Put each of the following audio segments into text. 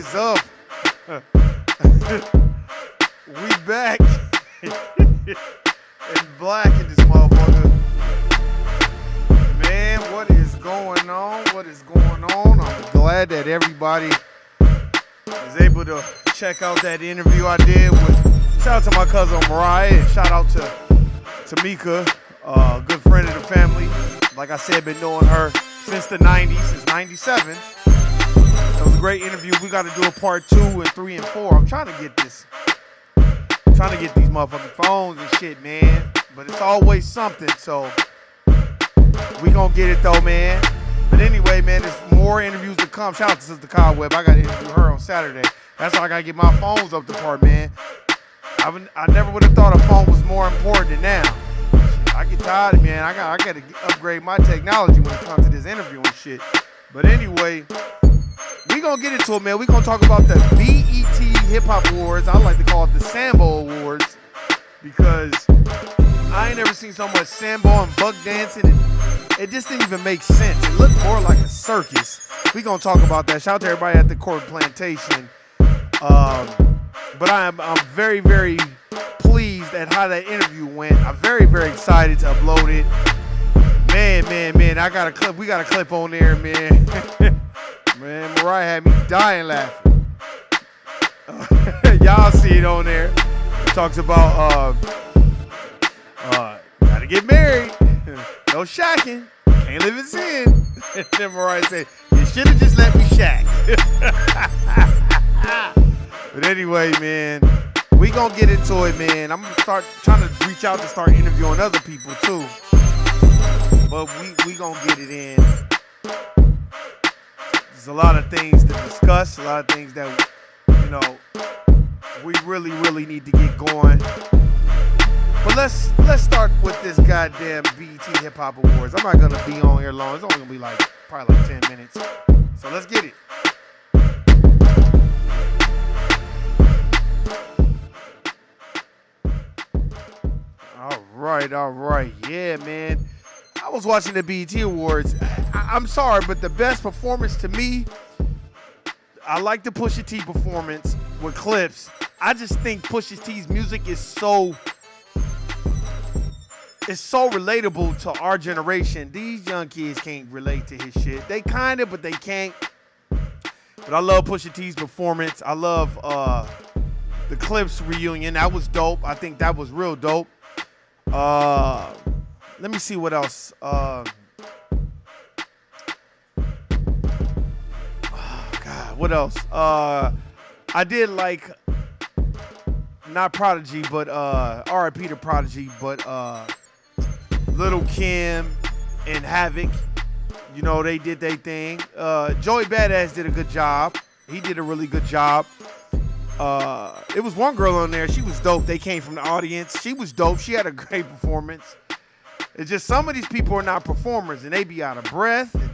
is up? We back in black in this motherfucker. Man, what is going on? What is going on? I'm glad that everybody is able to check out that interview I did with. Shout out to my cousin Mariah and shout out to Tamika, a good friend of the family. Like I said, been knowing her since the 90s, since 97. It was a great interview. We got to do a part 2 and 3 and 4. I'm trying to get these motherfucking phones and shit, man. But it's always something, so we gonna get it though, man. But anyway, man, there's more interviews to come. Shout out to Sister Cobweb. I got to interview her on Saturday. That's why I got to get my phones up to par, man. I never would have thought a phone was more important than now. I get tired of it, man. I got to upgrade my technology when it comes to this interview and shit. But anyway, we gonna get into it, man. We gonna talk about the BET Hip Hop Awards. I like to call it the Sambo Awards because I ain't never seen so much sambo and buck dancing, and it just didn't even make sense. It looked more like a circus. We gonna talk about that. Shout out to everybody at the Court Plantation. But I'm very, very pleased at how that interview went. I'm very, very excited to upload it. Man, I got a clip. We got a clip on there, man. Man, Mariah had me dying laughing. Y'all see it on there. It talks about gotta get married. No shacking. Can't live in sin. And then Mariah said, you should have just let me shack. But anyway, man, we gonna get into it, man. I'm gonna start trying to reach out to start interviewing other people too. But we gonna get it in. There's a lot of things to discuss, a lot of things that, we really, really need to get going. But let's start with this goddamn BET Hip Hop Awards. I'm not gonna be on here long. It's only gonna be probably 10 minutes. So let's get it. All right. Yeah, man. I was watching the BET Awards. I'm sorry, but the best performance to me, I like the Pusha T performance with clips. I just think Pusha T's music is so relatable to our generation. These young kids can't relate to his shit. They kind of, but they can't. But I love Pusha T's performance. I love the Clips reunion. That was dope. I think that was real dope. Let me see what else. Oh God, what else? I did like, not Prodigy, but R.I.P. to Prodigy, but Lil' Kim and Havoc. They did their thing. Joey Badass did a good job. He did a really good job. It was one girl on there. She was dope. They came from the audience. She was dope. She had a great performance. It's just some of these people are not performers, and they be out of breath. And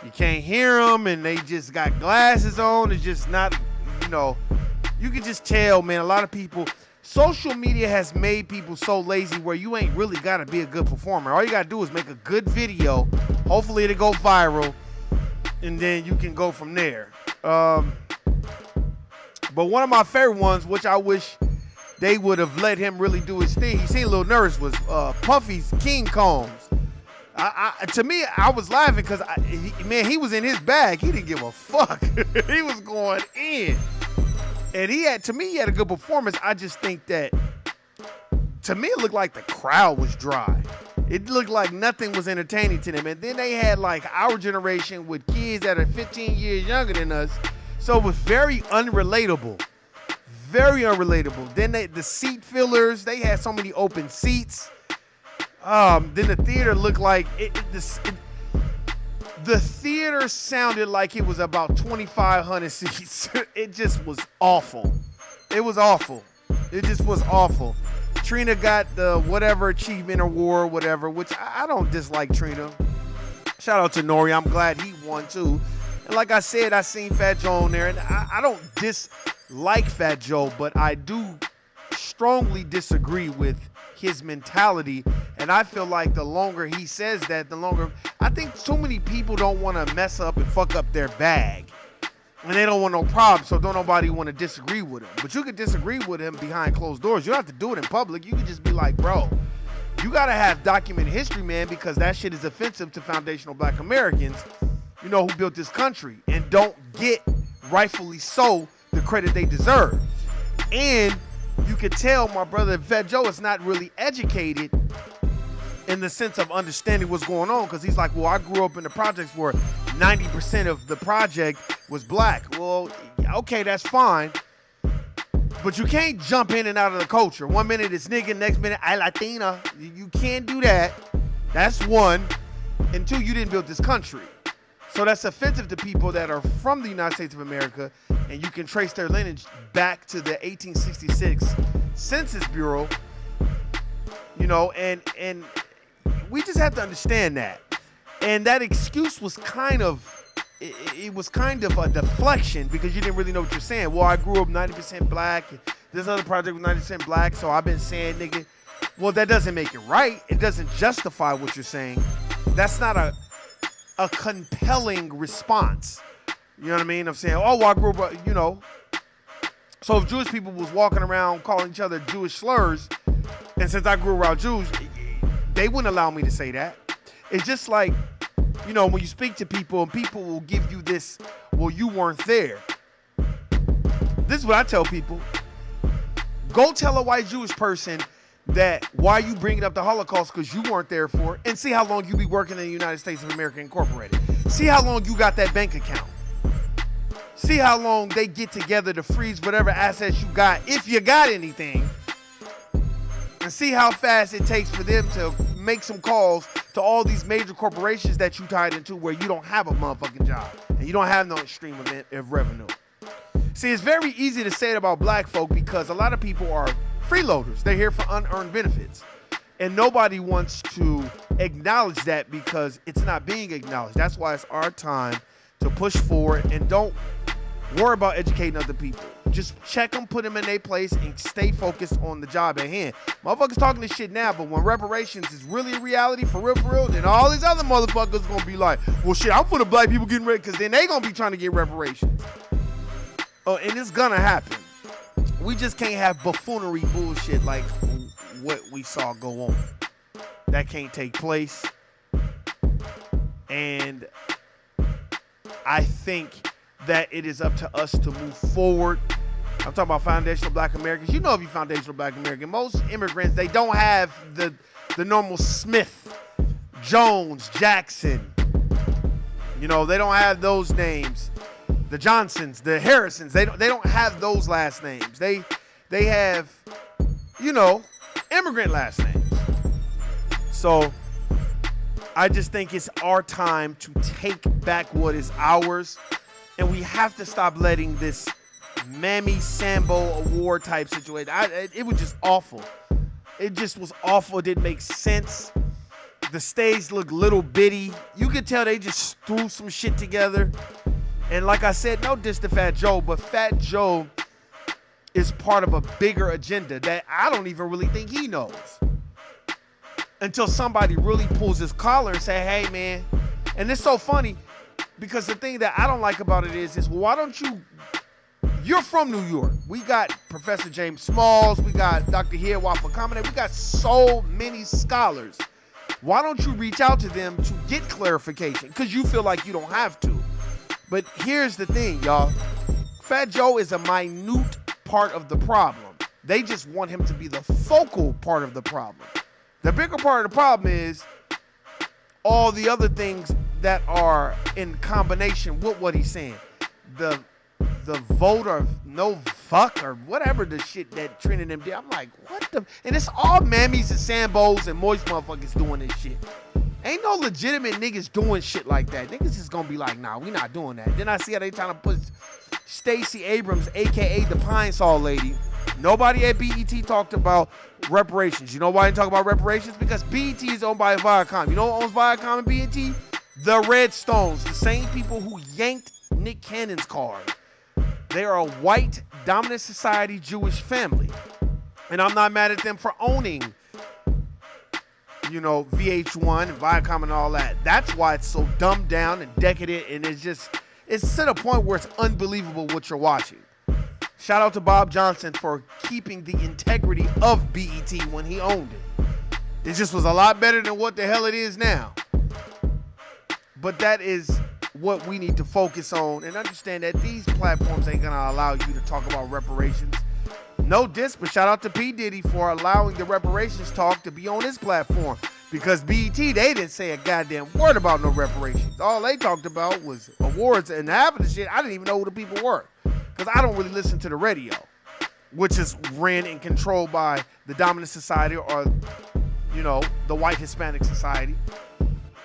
you can't hear them, and they just got glasses on. It's just not, you can just tell, man, a lot of people, social media has made people so lazy where you ain't really got to be a good performer. All you got to do is make a good video. Hopefully it'll go viral, and then you can go from there. But one of my favorite ones, which I wish they would have let him really do his thing, he seemed a little nervous, was Puffy's King Combs. To me, I was laughing because, he was in his bag. He didn't give a fuck. He was going in. And he had a good performance. I just think that, to me, it looked like the crowd was dry. It looked like nothing was entertaining to them. And then they had our generation with kids that are 15 years younger than us. So it was very unrelatable. Very unrelatable. Then the seat fillers, they had so many open seats. Then the theater looked like the theater sounded like it was about 2,500 seats. It just was awful. It was awful. It just was awful. Trina got the whatever achievement award, whatever, which I don't dislike Trina. Shout out to Nori. I'm glad he won too. And like I said, I seen Fat Joe on there, and I don't dislike Fat Joe, but I do strongly disagree with his mentality. And I feel like the longer he says that, the longer, I think too many people don't want to mess up and fuck up their bag. And they don't want no problem, so don't nobody want to disagree with him. But you could disagree with him behind closed doors. You don't have to do it in public. You could just be like, bro, you got to have documented history, man, because that shit is offensive to foundational black Americans, you know, who built this country and don't get, rightfully so, the credit they deserve. And you could tell my brother Fat Joe is not really educated in the sense of understanding what's going on, because he's like, well, I grew up in the projects where 90% of the project was black. Well, okay, that's fine. But you can't jump in and out of the culture. 1 minute it's nigga, next minute I Latina. You can't do that. That's one. And two, you didn't build this country. So that's offensive to people that are from the United States of America, and you can trace their lineage back to the 1866 Census Bureau. You know, and we just have to understand that. And that excuse was kind of, it was kind of a deflection, because you didn't really know what you're saying. Well, I grew up 90% black. This other project was 90% black, so I've been saying, nigga. Well, that doesn't make it right. It doesn't justify what you're saying. That's not a compelling response. You know what I mean? I'm saying, oh, well, I grew up, you know. So if Jewish people was walking around calling each other Jewish slurs, and since I grew around Jews, they wouldn't allow me to say that. It's just like, you know, when you speak to people and people will give you this, well, you weren't there. This is what I tell people. Go tell a white Jewish person that why you bringing up the Holocaust, because you weren't there for it, and see how long you be working in the United States of America Incorporated. See how long you got that bank account. See how long they get together to freeze whatever assets you got, if you got anything. And see how fast it takes for them to make some calls to all these major corporations that you tied into where you don't have a motherfucking job and you don't have no stream of revenue. See, it's very easy to say it about black folk because a lot of people are freeloaders. They're here for unearned benefits. And nobody wants to acknowledge that because it's not being acknowledged. That's why it's our time to push forward and don't worry about educating other people. Just check them, put them in their place, and stay focused on the job at hand. Motherfuckers talking this shit now, but when reparations is really a reality, for real, then all these other motherfuckers gonna be like, well, shit, I'm for the black people getting ready, because then they gonna be trying to get reparations. Oh, and it's gonna happen. We just can't have buffoonery bullshit like what we saw go on. That can't take place. And I think that it is up to us to move forward. I'm talking about foundational black Americans. You know, if you're foundational black American, most immigrants, they don't have the normal Smith, Jones, Jackson. You know, they don't have those names. The Johnsons, the Harrisons, they don't have those last names. They have, you know, immigrant last names. So I just think it's our time to take back what is ours. And we have to stop letting this Mammy Sambo award type situation. It was just awful. It just was awful. It didn't make sense. The stage looked little bitty. You could tell they just threw some shit together. And like I said, no diss to Fat Joe, but Fat Joe is part of a bigger agenda that I don't even really think he knows. Until somebody really pulls his collar and say, hey, man. And it's so funny. Because the thing that I don't like about it is why don't you're from New York. We got Professor James Smalls. We got Dr. Hiawatha Kamene. We got so many scholars. Why don't you reach out to them to get clarification? Because you feel like you don't have to. But here's the thing, y'all. Fat Joe is a minute part of the problem. They just want him to be the focal part of the problem. The bigger part of the problem is all the other things that are in combination with what he's saying. The vote or no fuck or whatever the shit that Trina and them did. I'm like, what the? And it's all mammies and sambos and moist motherfuckers doing this shit. Ain't no legitimate niggas doing shit like that. Niggas is gonna be like, nah, we not doing that. Then I see how they trying to put Stacey Abrams, a.k.a. the Pine Sol lady. Nobody at BET talked about reparations. You know why I didn't talk about reparations? Because BET is owned by Viacom. You know who owns Viacom and BET? The Redstones, the same people who yanked Nick Cannon's card. They are a white, dominant society Jewish family. And I'm not mad at them for owning, you know, VH1 and Viacom and all that. That's why it's so dumbed down and decadent, and it's just, It's to the point where it's unbelievable what you're watching. Shout out to Bob Johnson for keeping the integrity of BET when he owned it. It just was a lot better than what the hell it is now. But that is what we need to focus on and understand that these platforms ain't gonna allow you to talk about reparations. No diss, but shout out to P. Diddy for allowing the reparations talk to be on his platform. Because BET, they didn't say a goddamn word about no reparations. All they talked about was awards, and half of the shit, I didn't even know who the people were. Because I don't really listen to the radio, which is ran and controlled by the dominant society or, you know, the white Hispanic society.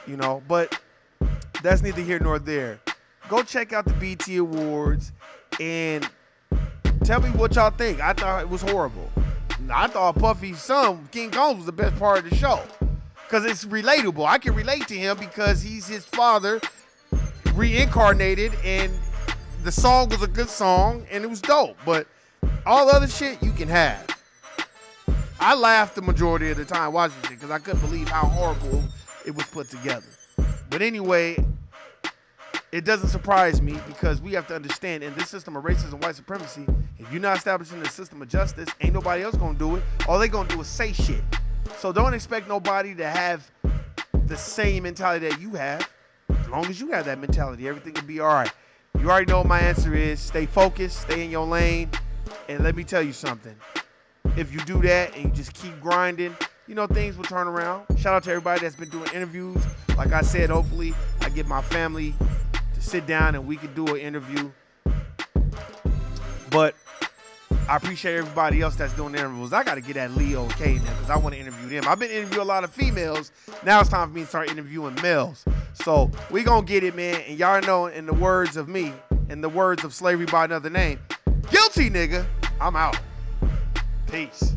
You know, but that's neither here nor there. Go check out the BET Awards and tell me what y'all think. I thought it was horrible. I thought Puffy's son, King Kong, was the best part of the show. Because it's relatable. I can relate to him because he's his father reincarnated, and the song was a good song and it was dope. But all the other shit you can have. I laughed the majority of the time watching it because I couldn't believe how horrible it was put together. But anyway, it doesn't surprise me because we have to understand in this system of racism and white supremacy, if you're not establishing the system of justice, ain't nobody else gonna do it. All they gonna do is say shit. So don't expect nobody to have the same mentality that you have. As long as you have that mentality, everything will be all right. You already know what my answer is. Stay focused, stay in your lane, and let me tell you something. If you do that and you just keep grinding, you know, things will turn around. Shout out to everybody that's been doing interviews. Like I said, hopefully I get my family to sit down and we can do an interview. But I appreciate everybody else that's doing interviews. I got to get at Leo and Kay now because I want to interview them. I've been interviewing a lot of females. Now it's time for me to start interviewing males. So we going to get it, man. And y'all know, in the words of me, in the words of Slavery by Another Name, guilty, nigga. I'm out. Peace.